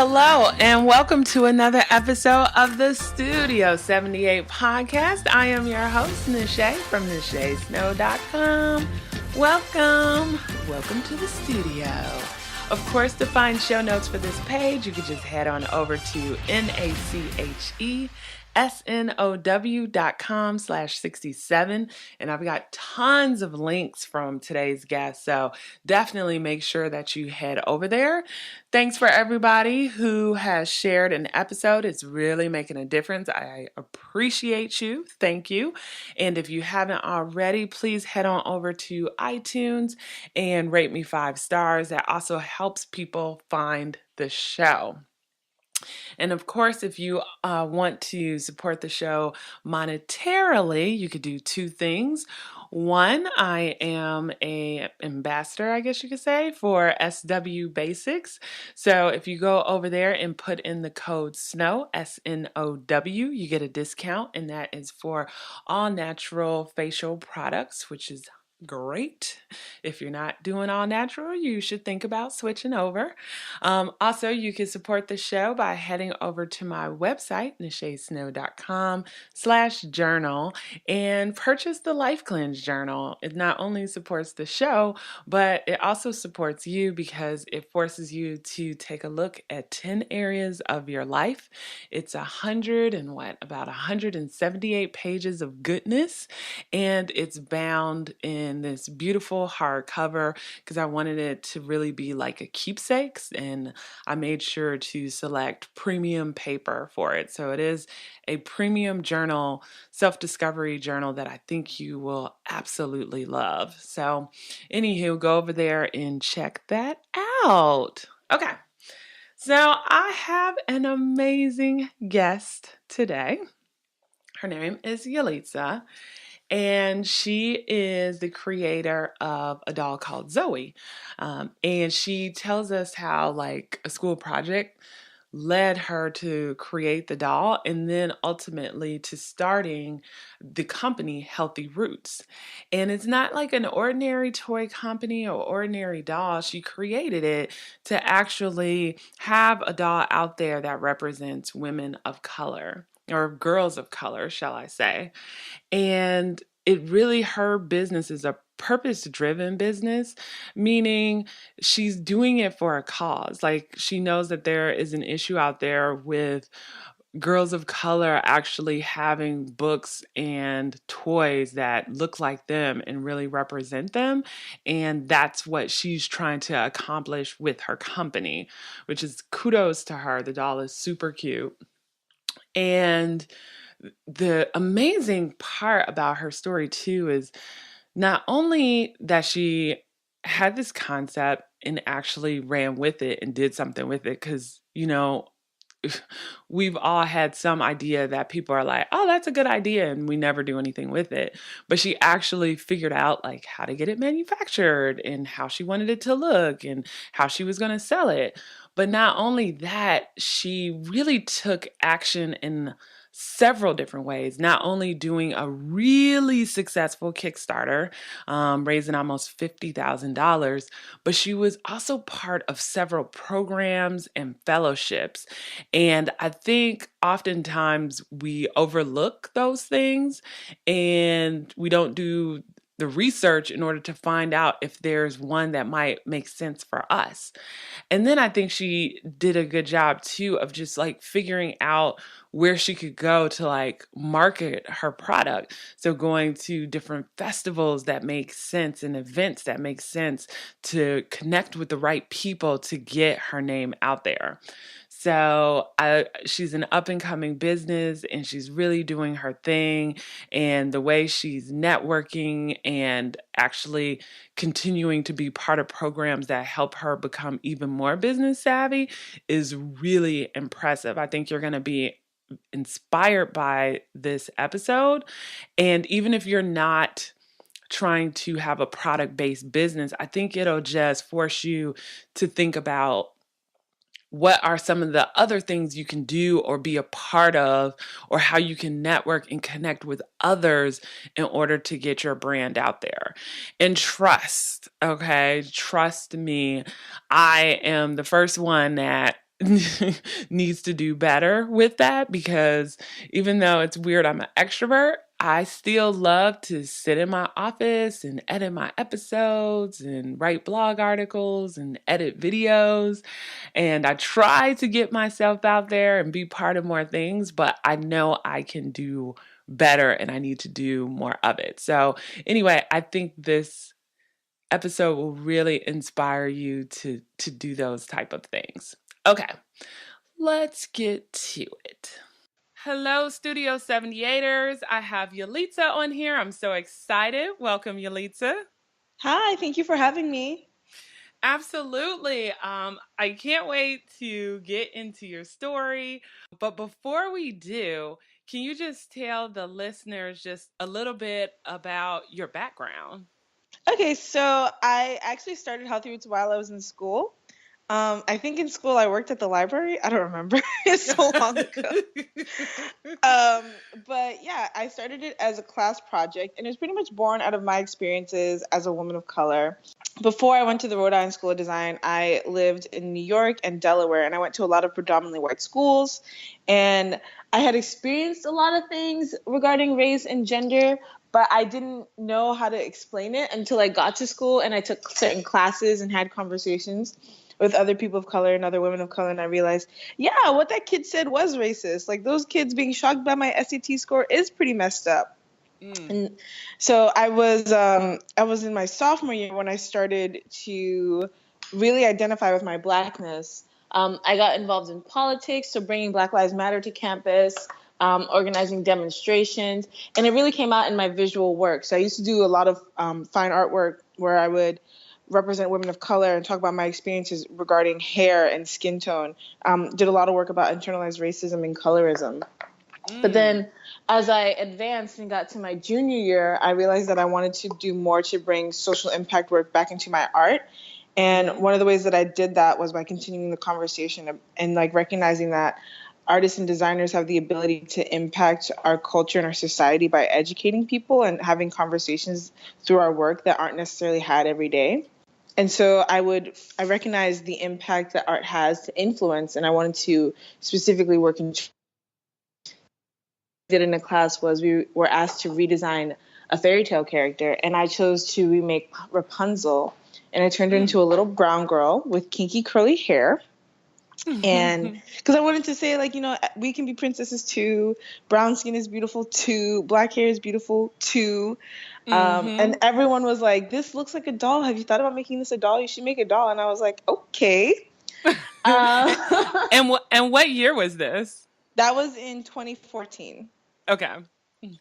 Hello, and welcome to another episode of the Studio 78 podcast. I am your host, Nishay from NishaySnow.com. Welcome to the studio. Of course, to find show notes for this page, you can just head on over to NACHESNOW.com/67. And I've got tons of links from today's guest, so definitely make sure that you head over there. Thanks for everybody who has shared an episode. It's really making a difference. I appreciate you. Thank you. And if you haven't already, please head on over to iTunes and rate me 5 stars. That also helps people find the show. And of course, if you want to support the show monetarily, you could do 2 things. One, I am an ambassador, I guess you could say, for SW Basics. So if you go over there and put in the code SNOW, SNOW, you get a discount, and that is for all natural facial products, which is great. If you're not doing all natural, you should think about switching over. Also, you can support the show by heading over to my website, nishaysnow.com/journal, and purchase the Life Cleanse Journal. It not only supports the show, but it also supports you because it forces you to take a look at 10 areas of your life. It's about 178 pages of goodness, and it's bound in this beautiful hardcover because I wanted it to really be like a keepsake, and I made sure to select premium paper for it. So it is a premium journal, self-discovery journal that I think you will absolutely love. So anywho, go over there and check that out. Okay, so I have an amazing guest today. Her name is Yelitza. And she is the creator of a doll called Zoe. And she tells us how like a school project led her to create the doll and then ultimately to starting the company Healthy Roots. And it's not like an ordinary toy company or ordinary doll. She created it to actually have a doll out there that represents women of color, or girls of color, shall I say. And her business is a purpose-driven business, meaning she's doing it for a cause. Like she knows that there is an issue out there with girls of color actually having books and toys that look like them and really represent them. And that's what she's trying to accomplish with her company, which is kudos to her. The doll is super cute. And the amazing part about her story too is not only that she had this concept and actually ran with it and did something with it, because, we've all had some idea that people are like, oh, that's a good idea, and we never do anything with it. But she actually figured out like how to get it manufactured and how she wanted it to look and how she was going to sell it. But not only that, she really took action in several different ways, not only doing a really successful Kickstarter, raising almost $50,000, but she was also part of several programs and fellowships. And I think oftentimes we overlook those things and we don't do the research in order to find out if there's one that might make sense for us. And then I think she did a good job too of just like figuring out where she could go to like market her product. So going to different festivals that make sense and events that make sense to connect with the right people to get her name out there. So she's an up-and-coming business, and she's really doing her thing. And the way she's networking and actually continuing to be part of programs that help her become even more business savvy is really impressive. I think you're going to be inspired by this episode. And even if you're not trying to have a product-based business, I think it'll just force you to think about what are some of the other things you can do or be a part of, or how you can network and connect with others in order to get your brand out there. And trust, okay? Trust me, I am the first one that needs to do better with that, because even though it's weird, I'm an extrovert, I still love to sit in my office and edit my episodes and write blog articles and edit videos. And I try to get myself out there and be part of more things, but I know I can do better and I need to do more of it. So, anyway, I think this episode will really inspire you to do those type of things. Okay, let's get to it. Hello, Studio 78ers. I have Yelitza on here. I'm so excited. Welcome, Yelitza. Hi, thank you for having me. Absolutely. I can't wait to get into your story. But before we do, can you just tell the listeners just a little bit about your background? Okay, so I actually started Healthy Roots while I was in school. I think in school I worked at the library. I don't remember. It's so long ago. Um, but yeah, I started it as a class project, and it was pretty much born out of my experiences as a woman of color. Before I went to the Rhode Island School of Design, I lived in New York and Delaware, and I went to a lot of predominantly white schools. And I had experienced a lot of things regarding race and gender, but I didn't know how to explain it until I got to school and I took certain classes and had conversations with other people of color and other women of color, and I realized, yeah, what that kid said was racist. Like, those kids being shocked by my SAT score is pretty messed up. Mm. And so I was in my sophomore year when I started to really identify with my blackness. I got involved in politics, so bringing Black Lives Matter to campus, organizing demonstrations, and it really came out in my visual work. So I used to do a lot of fine artwork where I would represent women of color and talk about my experiences regarding hair and skin tone. Did a lot of work about internalized racism and colorism. But Mm. then as I advanced and got to my junior year, I realized that I wanted to do more to bring social impact work back into my art. And Mm-hmm. one of the ways that I did that was by continuing the conversation and like recognizing that artists and designers have the ability to impact our culture and our society by educating people and having conversations through our work that aren't necessarily had every day. And so I recognize the impact that art has to influence, and I wanted to specifically work in did in a class was we were asked to redesign a fairy tale character, and I chose to remake Rapunzel, and I turned her Mm. into a little brown girl with kinky curly hair. And because I wanted to say, like, we can be princesses too. Brown skin is beautiful too. Black hair is beautiful too. And Mm-hmm. everyone was like, "This looks like a doll. Have you thought about making this a doll? You should make a doll." And I was like, "Okay." Uh, And what year was this? that was in 2014. Okay.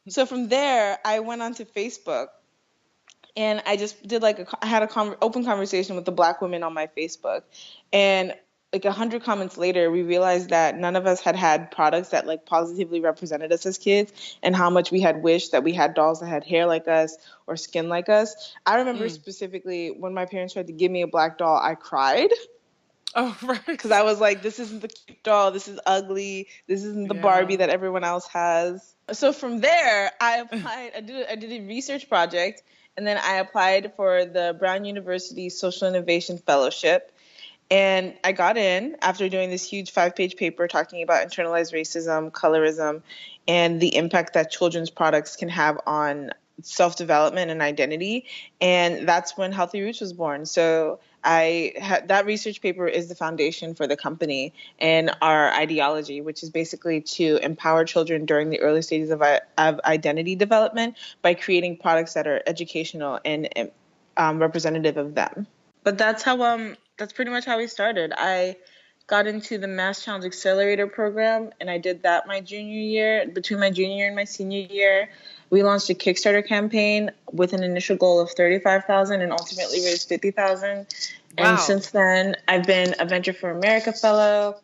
So from there, I went onto Facebook and I just did like I had a open conversation with the black women on my Facebook, and like 100 comments later, we realized that none of us had had products that like positively represented us as kids, and how much we had wished that we had dolls that had hair like us or skin like us. I remember Mm. specifically when my parents tried to give me a black doll, I cried Oh, because I right. was like, this isn't the cute doll, this is ugly, this isn't the Barbie Yeah. that everyone else has. So from there, I applied. I did a research project, and then I applied for the Brown University Social Innovation Fellowship. And I got in after doing this huge 5-page paper talking about internalized racism, colorism, and the impact that children's products can have on self-development and identity. And that's when Healthy Roots was born. So that research paper is the foundation for the company and our ideology, which is basically to empower children during the early stages of identity development by creating products that are educational and representative of them. But that's pretty much how we started. I got into the Mass Challenge Accelerator program, and I did that my junior year. Between my junior year and my senior year, we launched a Kickstarter campaign with an initial goal of 35,000 and ultimately raised 50,000. And Wow. since then, I've been a Venture for America fellow.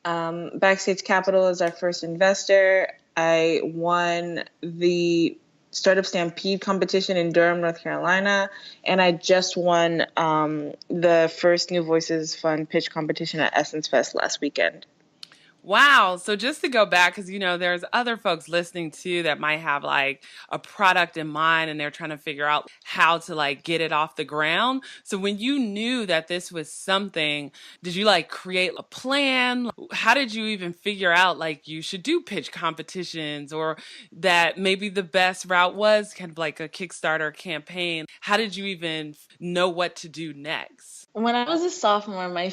Backstage Capital is our first investor. I won the Startup Stampede competition in Durham, North Carolina, and I just won the first New Voices Fund pitch competition at Essence Fest last weekend. Wow. So just to go back, because there's other folks listening too that might have like a product in mind and they're trying to figure out how to like get it off the ground. So when you knew that this was something, did you like create a plan? How did you even figure out like you should do pitch competitions, or that maybe the best route was kind of like a Kickstarter campaign? How did you even know what to do next? When I was a sophomore, my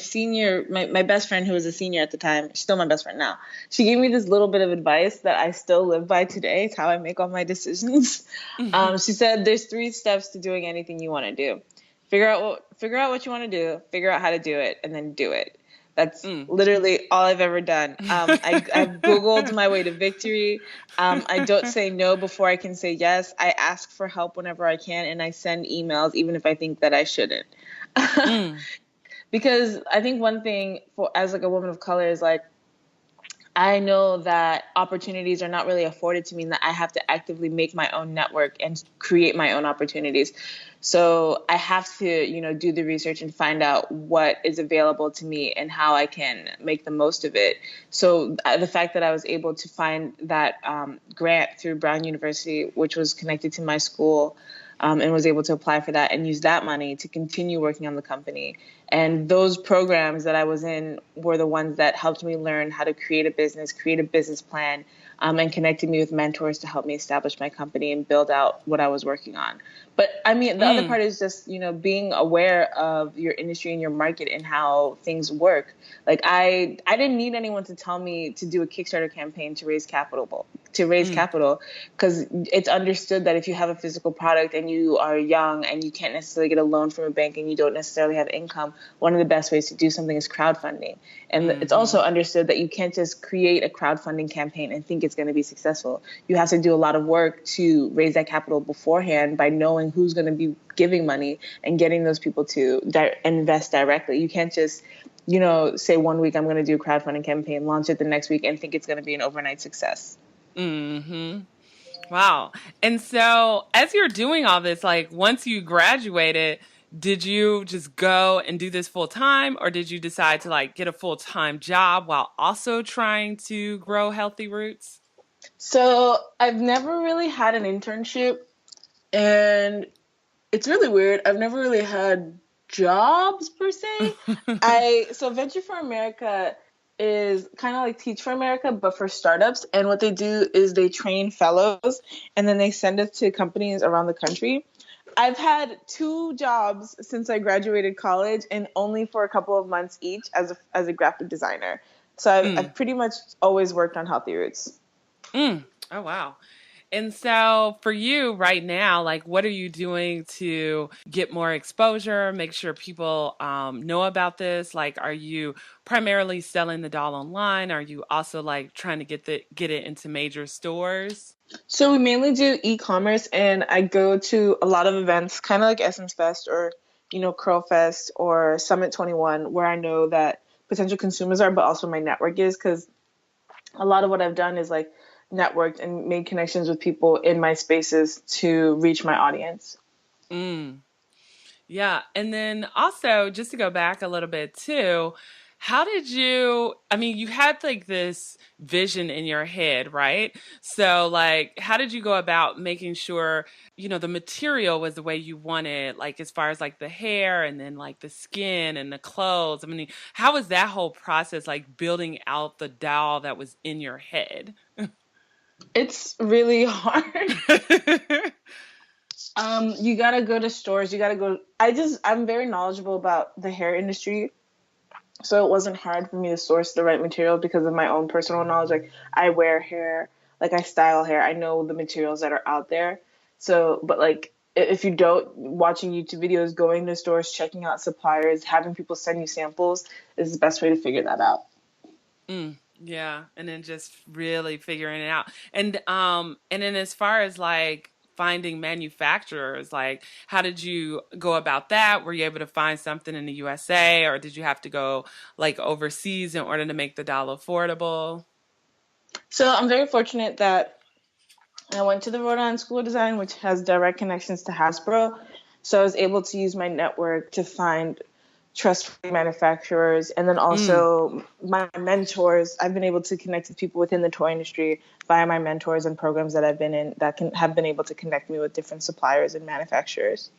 best friend who was a senior at the time, she's still my best friend now, she gave me this little bit of advice that I still live by today. It's how I make all my decisions. She said there's 3 steps to doing anything you want to do. Figure out what you want to do, figure out how to do it, and then do it. That's Mm. literally all I've ever done. I've Googled my way to victory. I don't say no before I can say yes. I ask for help whenever I can, and I send emails even if I think that I shouldn't. Mm. Because I think one thing for as like a woman of color is like I know that opportunities are not really afforded to me, and that I have to actively make my own network and create my own opportunities. So I have to, do the research and find out what is available to me and how I can make the most of it. So the fact that I was able to find that grant through Brown University, which was connected to my school, and was able to apply for that and use that money to continue working on the company. And those programs that I was in were the ones that helped me learn how to create a business plan, and connected me with mentors to help me establish my company and build out what I was working on. But I mean, the other Mm. part is just, being aware of your industry and your market and how things work. Like I didn't need anyone to tell me to do a Kickstarter campaign to raise Mm. capital, because it's understood that if you have a physical product and you are young and you can't necessarily get a loan from a bank and you don't necessarily have income, one of the best ways to do something is crowdfunding. And it's Mm-hmm. also understood that you can't just create a crowdfunding campaign and think it's going to be successful. You have to do a lot of work to raise that capital beforehand by knowing who's going to be giving money and getting those people to invest directly. You can't just say one week I'm going to do a crowdfunding campaign, launch it the next week, and think it's going to be an overnight success. Mm-hmm. Wow. And so as you're doing all this, like once you graduated, did you just go and do this full time, or did you decide to like get a full time job while also trying to grow Healthy Roots? So I've never really had an internship, and it's really weird. I've never really had jobs per se. So Venture for America is kind of like Teach for America, but for startups. And what they do is they train fellows and then they send us to companies around the country. I've had 2 jobs since I graduated college, and only for a couple of months each as a graphic designer. So I've Mm, pretty much always worked on Healthy Roots. mm. Oh, wow. And so for you right now, like what are you doing to get more exposure, make sure people know about this? Like, are you primarily selling the doll online? Are you also like trying to get it into major stores? So we mainly do e-commerce, and I go to a lot of events, kind of like Essence Fest or, Curl Fest or Summit 21, where I know that potential consumers are, but also my network is, because a lot of what I've done is like networked and made connections with people in my spaces to reach my audience. Mm. Yeah. And then also, just to go back a little bit too, how did you, I mean, you had like this vision in your head, right? So, like, how did you go about making sure, the material was the way you wanted, like, as far as like the hair and then like the skin and the clothes? I mean, how was that whole process, like building out the doll that was in your head? It's really hard. You gotta go to stores. You gotta go. I'm very knowledgeable about the hair industry, so it wasn't hard for me to source the right material because of my own personal knowledge. Like I wear hair, like I style hair. I know the materials that are out there. So, but like if you don't, watching YouTube videos, going to stores, checking out suppliers, having people send you samples is the best way to figure that out. Yeah, and then just really figuring it out. And then as far as like finding manufacturers, like how did you go about that? Were you able to find something in the USA, or did you have to go like overseas in order to make the doll affordable? So I'm very fortunate that I went to the Rhode Island School of Design, which has direct connections to Hasbro. So I was able to use my network to find trustworthy manufacturers, and then Mm. also my mentors. I've been able to connect with people within the toy industry via my mentors and programs that I've been in that can have been able to connect me with different suppliers and manufacturers.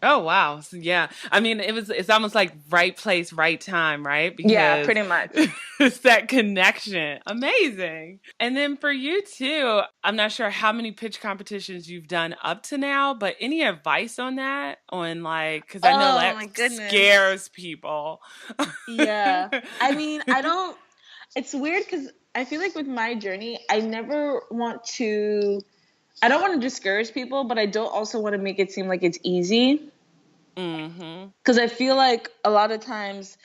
Oh wow. So, yeah. I mean, it's almost like right place, right time, right? Yeah, Because pretty much. it's that connection. Amazing. And then for you too, I'm not sure how many pitch competitions you've done up to now, but any advice on that? On like, because I know Oh that my goodness. scares people. Yeah. I mean, I don't, it's weird because I feel like with my journey, I don't want to discourage people, but I don't also want to make it seem like it's easy. Mm-hmm. Because I feel like a lot of times,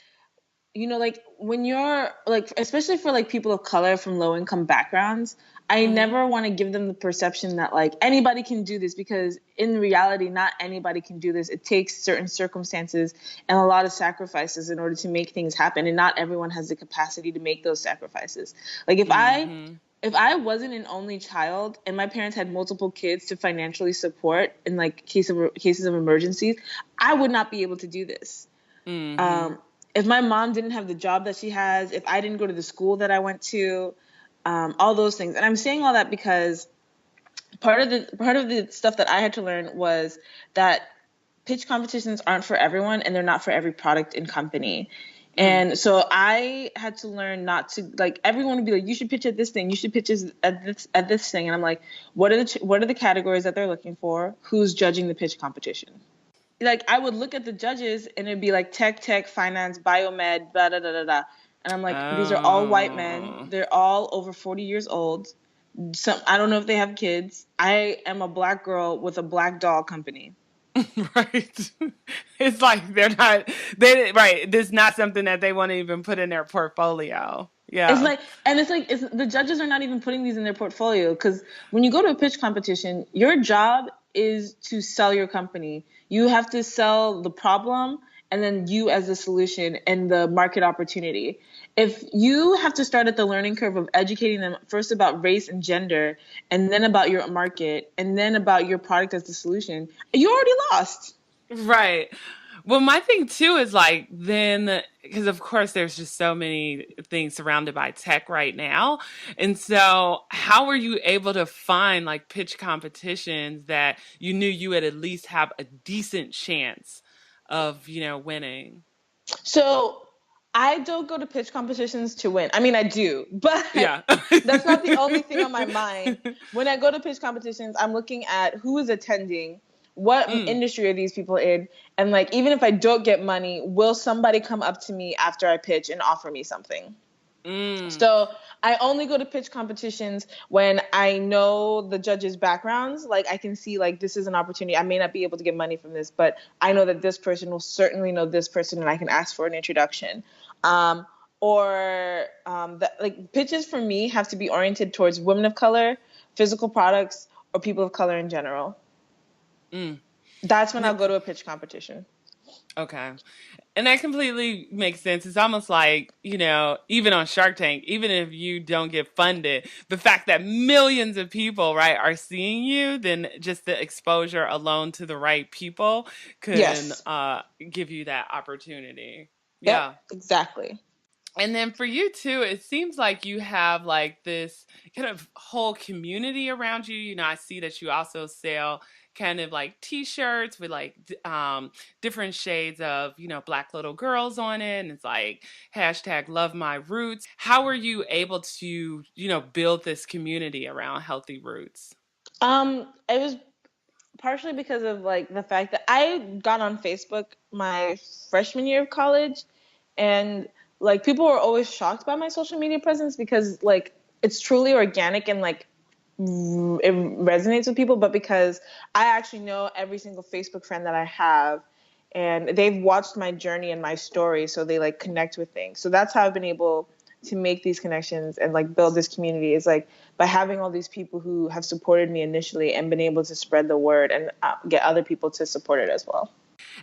like when you're like, especially for like people of color from low income backgrounds, I Mm-hmm. never want to give them the perception that like anybody can do this, because in reality, not anybody can do this. It takes certain circumstances and a lot of sacrifices in order to make things happen. And not everyone has the capacity to make those sacrifices. Like Mm-hmm. if I wasn't an only child and my parents had multiple kids to financially support in like cases of emergencies, I would not be able to do this. Mm-hmm. Um, if my mom didn't have the job that she has, if I didn't go to the school that I went to, all those things. And I'm saying all that because part of the stuff that I had to learn was that pitch competitions aren't for everyone and they're not for every product and company. Mm. And so I had to learn not to, like, everyone would be like, you should pitch at this thing, you should pitch at this thing, and I'm like, what are the categories that they're looking for? Who's judging the pitch competition? Like, I would look at the judges and it'd be like tech, finance, biomed, da da da da da. And I'm like, these are all white men. Oh. They're all over 40 years old. Some, I don't know if they have kids. I am a black girl with a black doll company. Right. It's like right. This is not something that they want to even put in their portfolio. It's Yeah. like, and it's like, the judges are not even putting these in their portfolio, because when you go to a pitch competition, your job is to sell your company. You have to sell the problem and then you as the solution and the market opportunity. If you have to start at the learning curve of educating them first about race and gender, and then about your market, and then about your product as the solution, you already lost. Right. Well, my thing too is like then because of course there's just so many things surrounded by tech right now. And so how were you able to find like pitch competitions that you knew you would at least have a decent chance of, winning? So I don't go to pitch competitions to win. I mean, I do, but Yeah. that's not the only thing on my mind. When I go to pitch competitions, I'm looking at who is attending, what Mm, industry are these people in, and like, even if I don't get money, will somebody come up to me after I pitch and offer me something? mm. So I only go to pitch competitions when I know the judges' backgrounds. Like, I can see like this is an opportunity. I may not be able to get money from this, but I know that this person will certainly know this person, and I can ask for an introduction. Um, like, pitches for me have to be oriented towards women of color, physical products, or people of color in general. Mm. That's when I'll go to a pitch competition. Okay. And that completely makes sense. It's almost like, even on Shark Tank, even if you don't get funded, the fact that millions of people, right, are seeing you, then just the exposure alone to the right people can Yes. give you that opportunity. Yep. Yeah. Exactly. And then for you too, it seems like you have like this kind of whole community around you. I see that you also sell kind of like t-shirts with like different shades of, black little girls on it. And it's like hashtag love my roots. How were you able to, build this community around healthy roots? It was partially because of like the fact that I got on Facebook my freshman year of college, and like people were always shocked by my social media presence, because like it's truly organic and like it resonates with people, but because I actually know every single Facebook friend that I have, and they've watched my journey and my story, so they like connect with things. So that's how I've been able to make these connections and like build this community, is like by having all these people who have supported me initially and been able to spread the word and get other people to support it as well.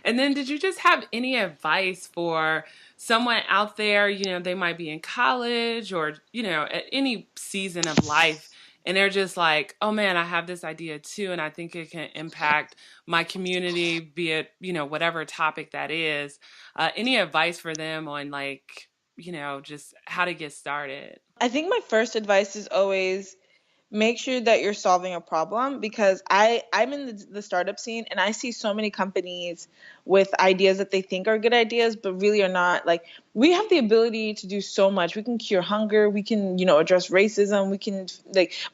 And then did you just have any advice for someone out there, they might be in college or, at any season of life and they're just like, oh man, I have this idea too, and I think it can impact my community, be it, whatever topic that is. Any advice for them on like, just how to get started? I think my first advice is always make sure that you're solving a problem, because I'm in the startup scene and I see so many companies with ideas that they think are good ideas but really are not. Like, we have the ability to do so much. We can cure hunger, we can address racism, we can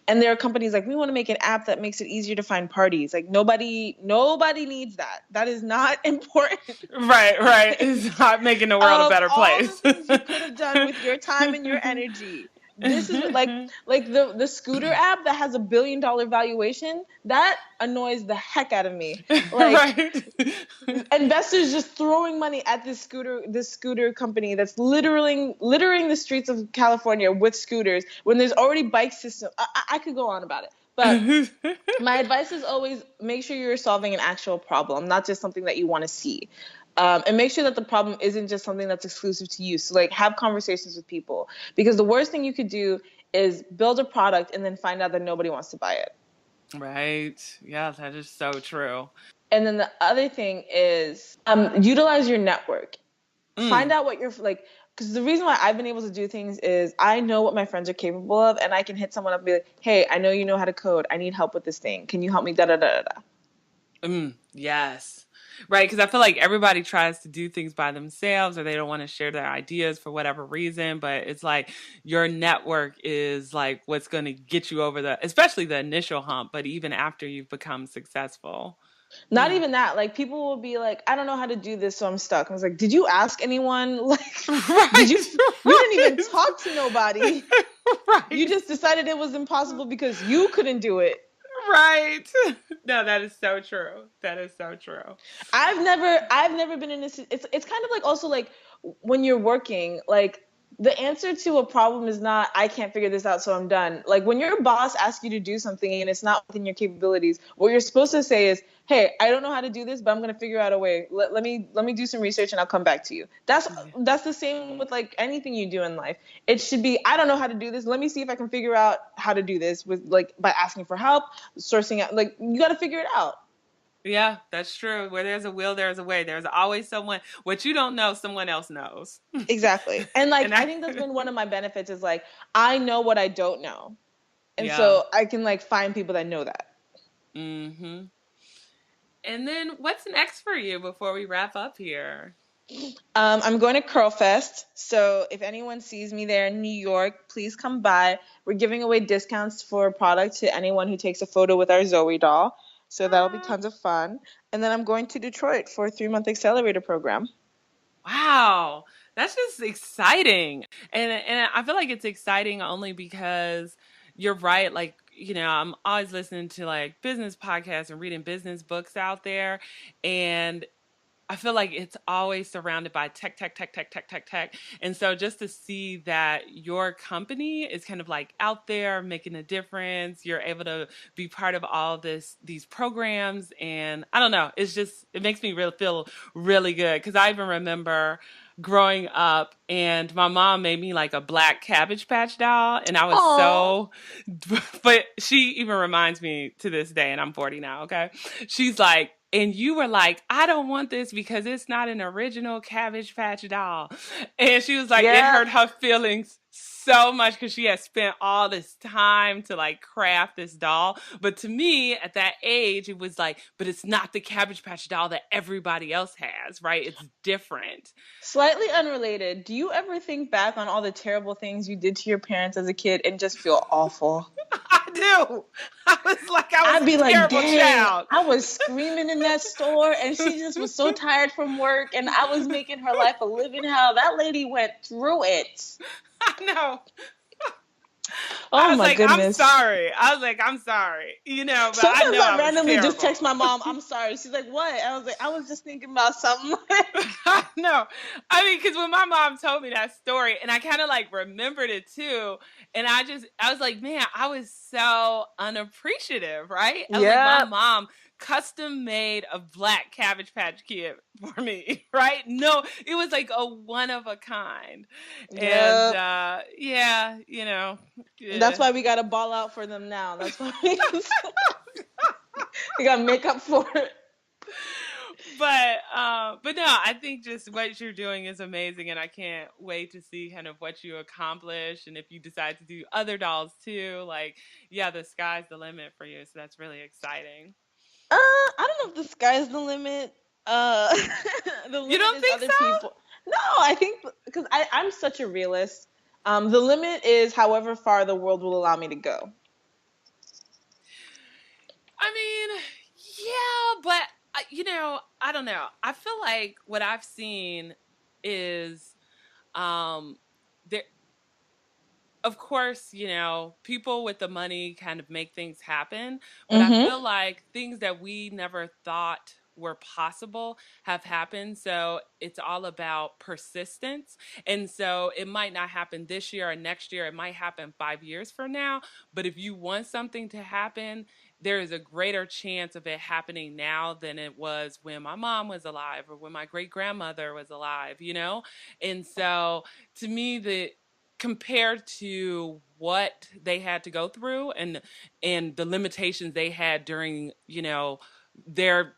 and there are companies like, we want to make an app that makes it easier to find parties. Like, nobody needs that. That is not important. Right. It's not making the world a better All the place. things you could have done with your time and your energy, this is like the scooter app that has $1 billion valuation, that annoys the heck out of me. Like, right. investors just throwing money at this scooter company that's littering the streets of California with scooters when there's already bike system. I could go on about it, but my advice is always make sure you're solving an actual problem, not just something that you want to see. And make sure that the problem isn't just something that's exclusive to you. So like, have conversations with people, because the worst thing you could do is build a product and then find out that nobody wants to buy it. Right. Yeah, that is so true. And then the other thing is utilize your network. Find out what you're like, because the reason why I've been able to do things is I know what my friends are capable of, and I can hit someone up and be like, hey, I know you know how to code. I need help with this thing. Can you help me? Da da da da. Yes. Right, because I feel like everybody tries to do things by themselves, or they don't want to share their ideas for whatever reason. But it's like your network is like what's going to get you over especially the initial hump, but even after you've become successful. Not even that. Like, people will be like, I don't know how to do this, so I'm stuck. I was like, did you ask anyone? Like, right, you didn't even talk to nobody. Right. You just decided it was impossible because you couldn't do it. Right. No, that is so true. That is so true. I've never been in this. It's kind of like, also like, when you're working, like, the answer to a problem is not, I can't figure this out, so I'm done. Like, when your boss asks you to do something and it's not within your capabilities, what you're supposed to say is, hey, I don't know how to do this, but I'm going to figure out a way. Let me do some research and I'll come back to you. That's the same with like anything you do in life. It should be, I don't know how to do this. Let me see if I can figure out how to do this with, like, by asking for help, sourcing out. Like, you got to figure it out. Yeah, that's true. Where there's a will, there's a way. There's always someone. What you don't know, someone else knows. Exactly. And like, And I think that's been one of my benefits, is like, I know what I don't know. And so I can like find people that know that. Mm-hmm. And then what's next for you before we wrap up here? I'm going to Curl Fest. So if anyone sees me there in New York, please come by. We're giving away discounts for product to anyone who takes a photo with our Zoe doll. So that'll be tons of fun. And then I'm going to Detroit for a 3-month accelerator program. Wow. That's just exciting. And I feel like it's exciting only because you're right. Like, I'm always listening to like business podcasts and reading business books out there. And I feel like it's always surrounded by tech, tech, tech, tech, tech, tech, tech. And so just to see that your company is kind of like out there making a difference, you're able to be part of all these programs. And I don't know, it makes me really feel really good. Because I even remember growing up and my mom made me like a black Cabbage Patch doll. And I was but she even reminds me to this day, and I'm 40 now, okay? She's like, and you were like, I don't want this because it's not an original Cabbage Patch doll. And she was like, It hurt her feelings so much because she had spent all this time to like craft this doll. But to me at that age, it was like, but it's not the Cabbage Patch doll that everybody else has, right? It's different. Slightly unrelated. Do you ever think back on all the terrible things you did to your parents as a kid and just feel awful? I do. I was like, I'd be like, terrible child. I was screaming in that store and she just was so tired from work and I was making her life a living hell. That lady went through it. I know. Oh my goodness. I'm sorry. I was like, I'm sorry. But sometimes I randomly just text my mom, I'm sorry. She's like, what? I was like, I was just thinking about something. No. I mean, because when my mom told me that story, and I kind of like remembered it too, and I was like, man, I was so unappreciative, right? I was like, my mom custom made a black Cabbage Patch Kid for me, right? No, it was like a one of a kind. And Yep. yeah, you know, That's yeah. why we got to ball out for them now. That's why we got to make up for it. But no, I think just what you're doing is amazing, and I can't wait to see kind of what you accomplish, and if you decide to do other dolls too. Like, yeah, the sky's the limit for you, so that's really exciting. I don't know if the sky's the limit. Uh, the You limit don't is think other so? people. No, I think because I'm such a realist. The limit is however far the world will allow me to go. I mean, yeah, but I don't know. I feel like what I've seen is um there of course, people with the money kind of make things happen, but I Mm-hmm. feel like things that we never thought were possible have happened. So it's all about persistence. And so it might not happen this year or next year. It might happen 5 years from now. But if you want something to happen, there is a greater chance of it happening now than it was when my mom was alive or when my great grandmother was alive. And so to me, compared to what they had to go through and the limitations they had during their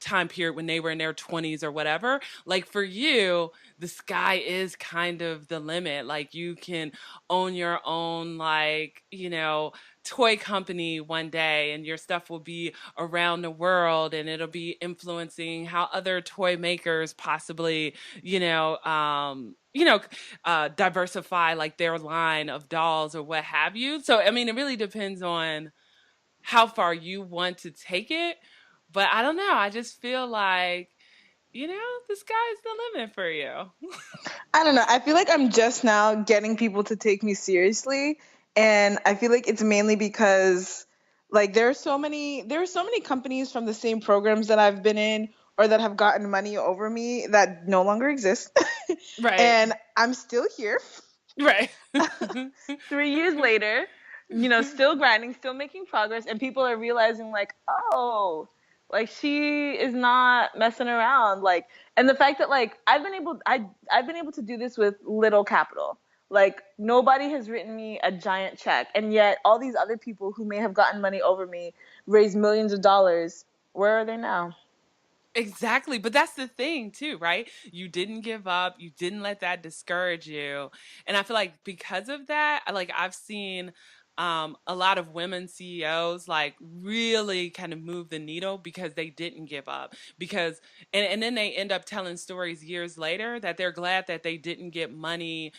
time period when they were in their 20s or whatever, like for you the sky is kind of the limit. Like you can own your own, like, toy company one day, and your stuff will be around the world, and it'll be influencing how other toy makers possibly diversify like their line of dolls or what have you. So I mean, it really depends on how far you want to take it. But I don't know. I just feel like, the sky's the limit for you. I don't know. I feel like I'm just now getting people to take me seriously, and I feel like it's mainly because like there are so many companies from the same programs that I've been in or that have gotten money over me that no longer exist. Right. And I'm still here Right. 3 years later, still grinding, still making progress, and people are realizing like, oh, like she is not messing around. Like, and the fact that like I've been able to do this with little capital. Like nobody has written me a giant check, and yet all these other people who may have gotten money over me raised millions of dollars. Where are they now? Exactly. But that's the thing too, right? You didn't give up. You didn't let that discourage you. And I feel like because of that, like I've seen a lot of women CEOs like really kind of move the needle because they didn't give up. Because and then they end up telling stories years later that they're glad that they didn't get money,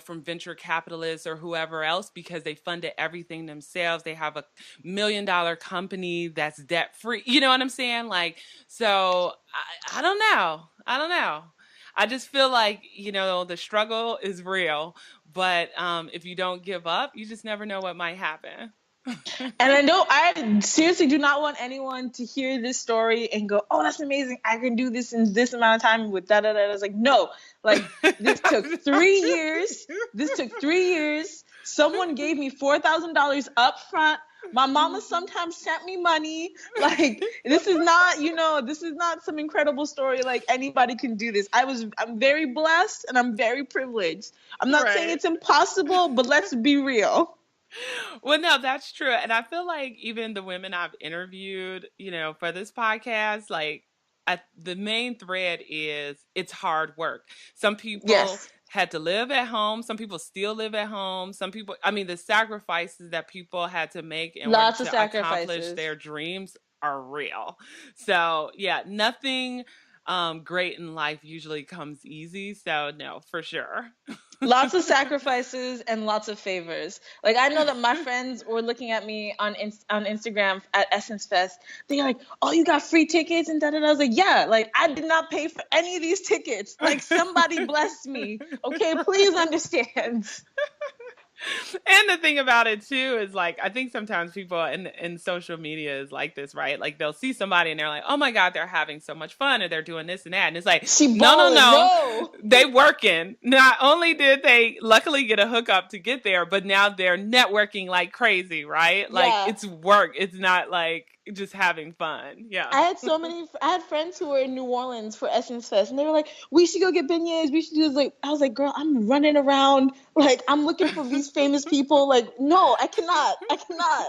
from venture capitalists or whoever else, because they funded everything themselves. They have a $1 million company that's debt free. You know what I'm saying? Like, so I don't know. I don't know. I just feel like, the struggle is real, but if you don't give up, you just never know what might happen. And I seriously do not want anyone to hear this story and go, "Oh, that's amazing! I can do this in this amount of time with da da da." I was like, no, like this took 3 years. This took 3 years. Someone gave me $4,000 up front. My mama sometimes sent me money. Like this is not, this is not some incredible story. Like anybody can do this. I'm very blessed and I'm very privileged. I'm not saying Right. it's impossible, but let's be real. Well, no, that's true. And I feel like even the women I've interviewed, for this podcast, like the main thread is it's hard work. Some people Yes. had to live at home. Some people still live at home. Some people, I mean, the sacrifices that people had to make in order Lots of to accomplish sacrifices. their dreams are real. So, yeah, nothing great in life usually comes easy. So, no, for sure. Lots of sacrifices and lots of favors. Like I know that my friends were looking at me on Instagram at Essence Fest. They're like, "Oh, you got free tickets and da da da." I was like, "Yeah, like I did not pay for any of these tickets. Like somebody blessed me. Okay, please understand." And the thing about it too is like I think sometimes people in social media is like this, right? Like they'll see somebody and they're like, "Oh my god, they're having so much fun or they're doing this and that." And it's like, She "No, no, balling. no. No. They working. Not only did they luckily get a hookup to get there, but now they're networking like crazy, right? Like Yeah. it's work. It's not like just having fun. Yeah. I had friends who were in New Orleans for Essence Fest, and they were like, we should go get beignets. We should do this. Like, I was like, girl, I'm running around. Like, I'm looking for these famous people. Like, no, I cannot. I cannot.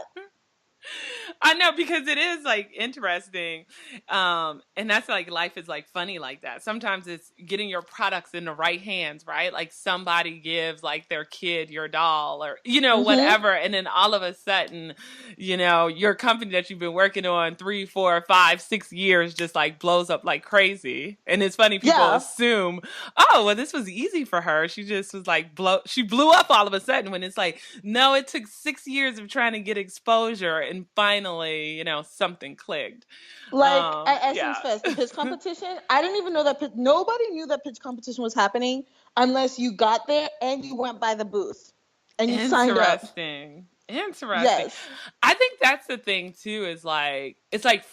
I know, because it is like interesting. And that's like life is like funny like that. Sometimes it's getting your products in the right hands, right? Like somebody gives like their kid your doll or, Mm-hmm. whatever. And then all of a sudden, your company that you've been working on 3, 4, 5, 6 years just like blows up like crazy. And it's funny, people Yeah. assume, oh, well, this was easy for her. She just was like, she blew up all of a sudden, when it's like, no, it took 6 years of trying to get exposure, and finally, something clicked. Like at Essence Yeah. Fest, the pitch competition, I didn't even know that nobody knew that pitch competition was happening unless you got there and you went by the booth and you signed up. Interesting. Yes. I think that's the thing too, is like, it's like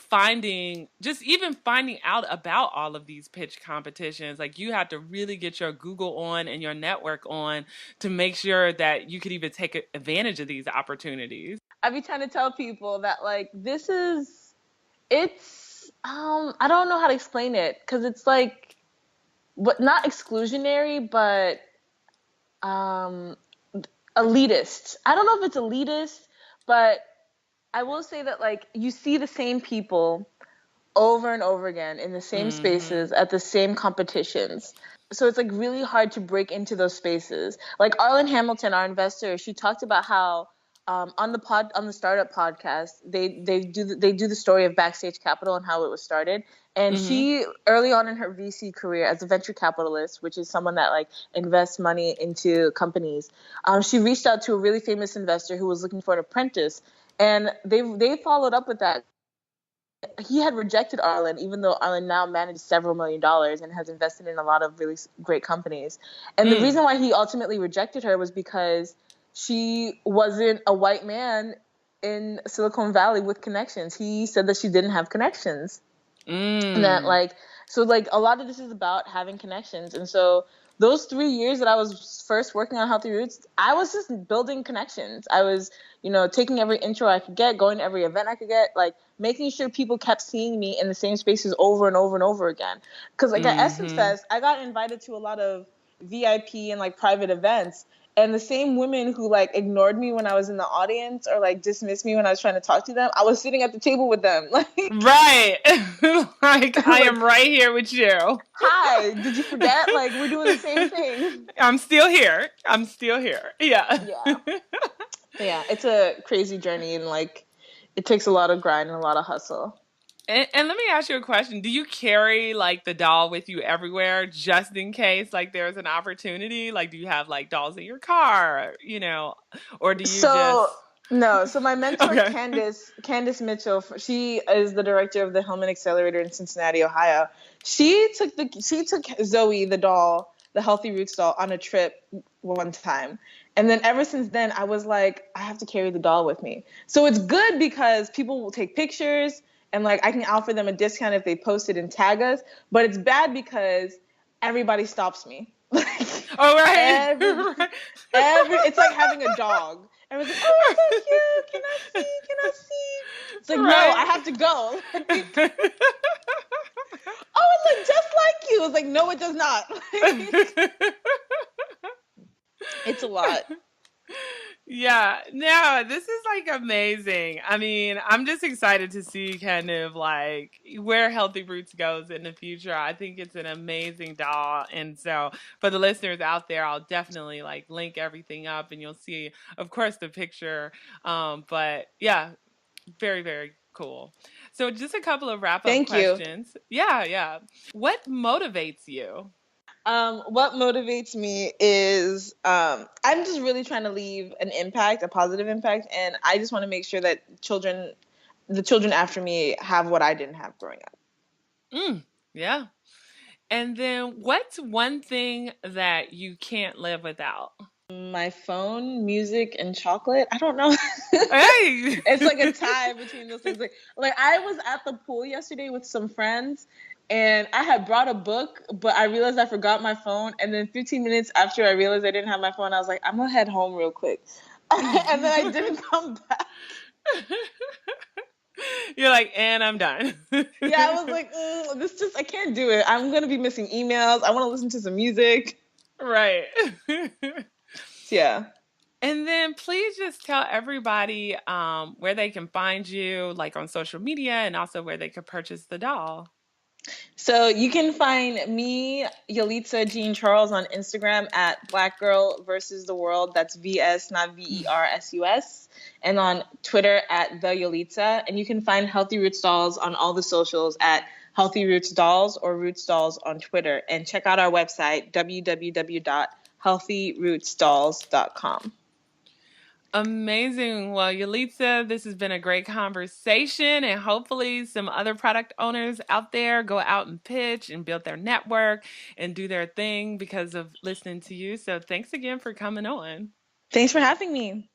even finding out about all of these pitch competitions. Like, you have to really get your Google on and your network on to make sure that you could even take advantage of these opportunities. I be trying to tell people that like it's I don't know how to explain it because it's like but not exclusionary but um elitist. I don't know if it's elitist, but I will say that like you see the same people over and over again in the same Hmm. spaces at the same competitions. So it's like really hard to break into those spaces. Like Arlen Hamilton, our investor, she talked about how on the startup podcast they do the story of Backstage Capital and how it was started. And Hmm. she early on in her VC career as a venture capitalist, which is someone that like invests money into companies, she reached out to a really famous investor who was looking for an apprentice, and they followed up with that. He had rejected Arlen, even though Arlen now manages several $1 million and has invested in a lot of really great companies. And the Mm. reason why he ultimately rejected her was because she wasn't a white man in Silicon Valley with connections. He said that she didn't have connections. And that Mm. like so like a lot of this is about having connections. And so those 3 years that I was first working on Healthy Roots, I was just building connections. I was, taking every intro I could get, going to every event I could get, like making sure people kept seeing me in the same spaces over and over and over again. Because like at Essence Hmm. Fest, I got invited to a lot of VIP and like private events, and the same women who like ignored me when I was in the audience or like dismissed me when I was trying to talk to them, I was sitting at the table with them. Like Right. Like, I like am right here with you. hi, did you forget? Like, we're doing the same thing. I'm still here. I'm still here. Yeah. Yeah. But yeah, it's a crazy journey and like it takes a lot of grind and a lot of hustle. And let me ask you a question. Do you carry like the doll with you everywhere, just in case like there's an opportunity? Like, do you have like dolls in your car, or do you just? So no, so my mentor Okay. Candace Mitchell, she is the director of the Hillman Accelerator in Cincinnati, Ohio. She took Zoe the doll, the Healthy Roots doll, on a trip one time. And then ever since then, I was like, I have to carry the doll with me. So it's good because people will take pictures and like I can offer them a discount if they post it and tag us. But it's bad because everybody stops me. Like All right. every it's like having a dog. Everyone's like, oh, it's so cute. Can I see? Can I see? It's like, no, I Right. have to go. Like, oh, it looks just like you. It's like, no, it does not. Like, it's a lot. Yeah, no, this is like amazing. I mean, I'm just excited to see kind of like where Healthy Roots goes in the future. I think it's an amazing doll. And so for the listeners out there, I'll definitely like link everything up, and you'll see, of course, the picture. But yeah, very, very cool. So just a couple of wrap up Thank you. questions. Yeah, yeah. What motivates you? What motivates me is I'm just really trying to leave an impact, a positive impact, and I just want to make sure that the children after me, have what I didn't have growing up. Mm, yeah. And then what's one thing that you can't live without? My phone, music, and chocolate. I don't know. Hey. It's like a tie between those things. Like I was at the pool yesterday with some friends, and I had brought a book, but I realized I forgot my phone. And then 15 minutes after I realized I didn't have my phone, I was like, I'm gonna head home real quick. And then I didn't come back. You're like, and I'm done. Yeah, I was like, I can't do it. I'm gonna be missing emails. I want to listen to some music. Right. Yeah. And then please just tell everybody where they can find you, like on social media, and also where they could purchase the doll. So you can find me, Yelitza Jean-Charles, on Instagram at Black Girl versus the World. That's VS, not VERSUS. And on Twitter at the Yelitza. And you can find Healthy Roots Dolls on all the socials at Healthy Roots Dolls or Roots Dolls on Twitter. And check out our website, www.healthyrootsdolls.com. Amazing. Well, Yelitza, this has been a great conversation, and hopefully some other product owners out there go out and pitch and build their network and do their thing because of listening to you. So thanks again for coming on. Thanks for having me.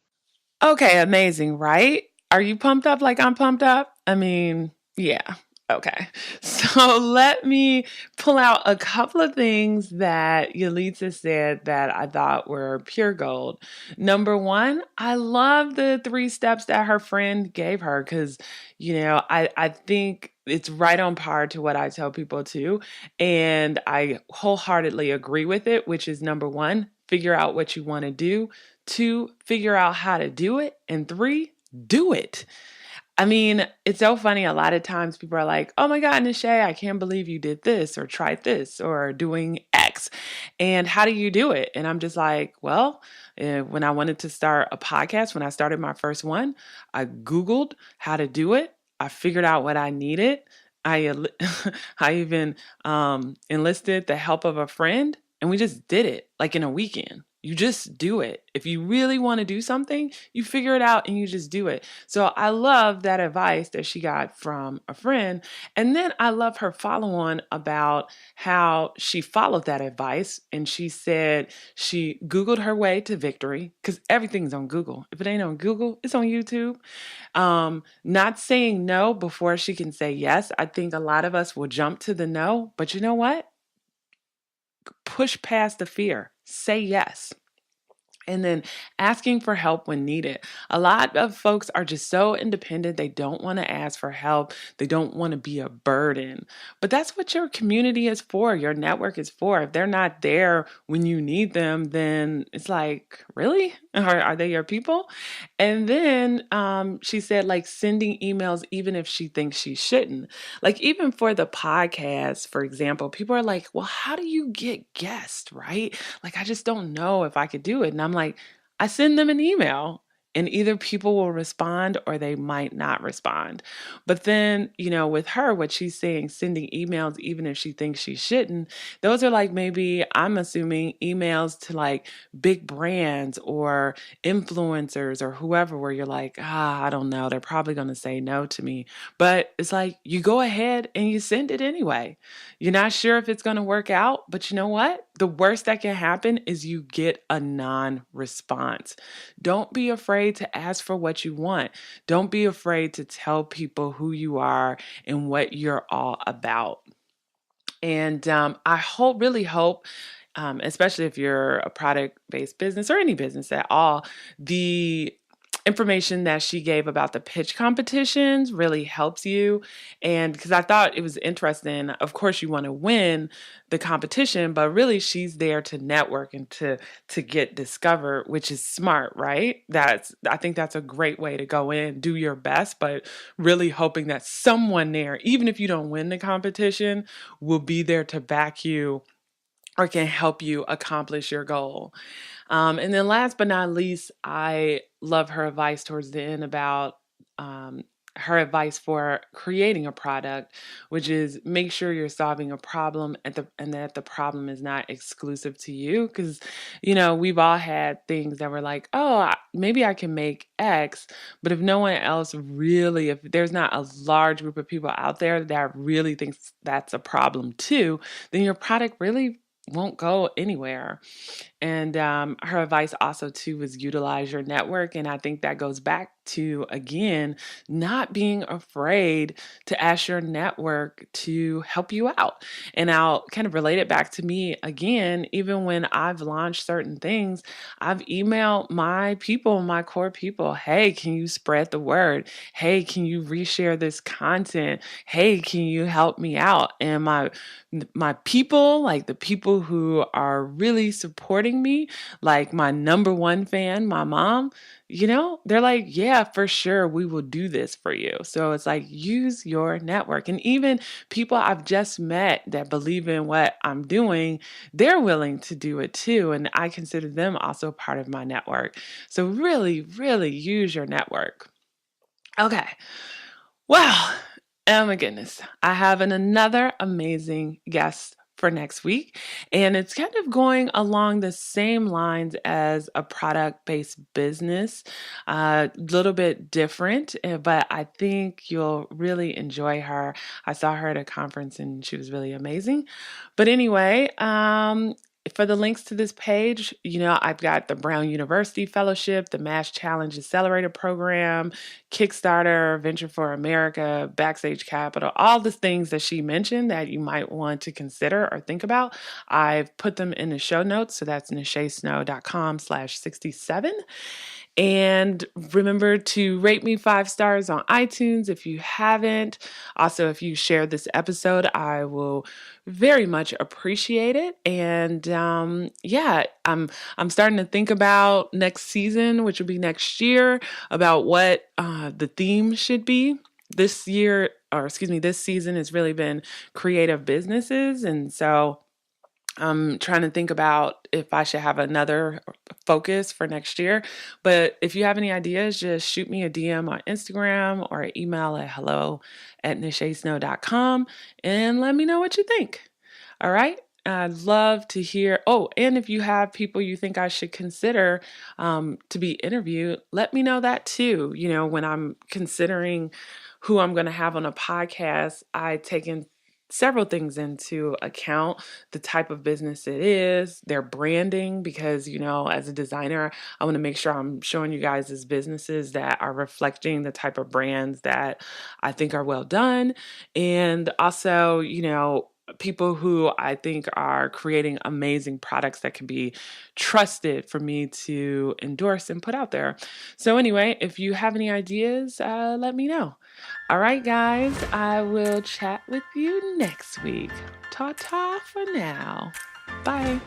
Okay, amazing, right? Are you pumped up like I'm pumped up? I mean, yeah. Okay. So let me pull out a couple of things that Yelitza said that I thought were pure gold. Number one, I love the 3 steps that her friend gave her because, I think it's right on par to what I tell people too. And I wholeheartedly agree with it, which is number one, figure out what you want to do. 2, figure out how to do it. And 3, do it. I mean, it's so funny. A lot of times people are like, oh my God, Nishay, I can't believe you did this or tried this or doing X. And how do you do it? And I'm just like, well, when I wanted to start a podcast, when I started my first one, I Googled how to do it. I figured out what I needed. I even enlisted the help of a friend and we just did it like in a weekend. You just do it. If you really want to do something, you figure it out and you just do it. So I love that advice that she got from a friend. And then I love her follow on about how she followed that advice. And she said she Googled her way to victory because everything's on Google. If it ain't on Google, it's on YouTube. Not saying no before she can say yes. I think a lot of us will jump to the no, but you know what? Push past the fear. Say yes. And then asking for help when needed. A lot of folks are just so independent. They don't want to ask for help. They don't want to be a burden. But that's what your community is for. Your network is for. If they're not there when you need them, then it's like, really? Are they your people? And then she said, like, sending emails even if she thinks she shouldn't. Like, even for the podcast, for example, people are like, well, how do you get guests, right? Like, I just don't know if I could do it. And I'm like, I send them an email and either people will respond or they might not respond. But then, with her, what she's saying, sending emails, even if she thinks she shouldn't, those are like maybe, I'm assuming, emails to like big brands or influencers or whoever, where you're like, I don't know, they're probably going to say no to me. But it's like, you go ahead and you send it anyway. You're not sure if it's going to work out, but you know what? The worst that can happen is you get a non-response. Don't be afraid to ask for what you want. Don't be afraid to tell people who you are and what you're all about. And really hope, especially if you're a product-based business or any business at all, the information that she gave about the pitch competitions really helps you. And because I thought it was interesting, of course you want to win the competition, but really she's there to network and to get discovered, which is smart, right? I think that's a great way to go in, do your best, but really hoping that someone there, even if you don't win the competition, will be there to back you or can help you accomplish your goal. And then last but not least, I love her advice towards the end about her advice for creating a product, which is make sure you're solving a problem and that the problem is not exclusive to you. Because, we've all had things that were like, oh, maybe I can make X, but if no one else really, if there's not a large group of people out there that really thinks that's a problem too, then your product really won't go anywhere. And her advice also too was utilize your network. And I think that goes back to, again, not being afraid to ask your network to help you out. And I'll kind of relate it back to me again. Even when I've launched certain things, I've emailed my people, my core people, hey, can you spread the word? Hey, can you reshare this content? Hey, can you help me out? And my people, like the people who are really supporting me, like my number one fan, my mom, they're like, yeah, for sure, we will do this for you. So it's like, use your network. And even people I've just met that believe in what I'm doing, they're willing to do it too. And I consider them also part of my network. So really, really use your network. Okay. Well, oh my goodness. I have another amazing guest for next week. And it's kind of going along the same lines as a product based business, a little bit different, but I think you'll really enjoy her. I saw her at a conference and she was really amazing. But anyway, for the links to this page, I've got the Brown University Fellowship, the Mass Challenge Accelerator Program, Kickstarter, Venture for America, Backstage Capital, all the things that she mentioned that you might want to consider or think about. I've put them in the show notes. So that's nishesnow.com/67. And remember to rate me 5 stars on iTunes if you haven't. Also, if you share this episode, I will very much appreciate it. And yeah, I'm starting to think about next season, which will be next year, about what the theme should be. This season has really been creative businesses, and so I'm trying to think about if I should have another focus for next year. But if you have any ideas, just shoot me a DM on Instagram or email at hello@nishesnow.com and let me know what you think. All right. I'd love to hear. Oh, and if you have people you think I should consider to be interviewed, let me know that too. When I'm considering who I'm going to have on a podcast, I take in several things into account: the type of business it is, their branding, because, as a designer, I want to make sure I'm showing you guys as businesses that are reflecting the type of brands that I think are well done. And also, people who I think are creating amazing products that can be trusted for me to endorse and put out there. So anyway, if you have any ideas, let me know. All right, guys, I will chat with you next week. Ta-ta for now. Bye.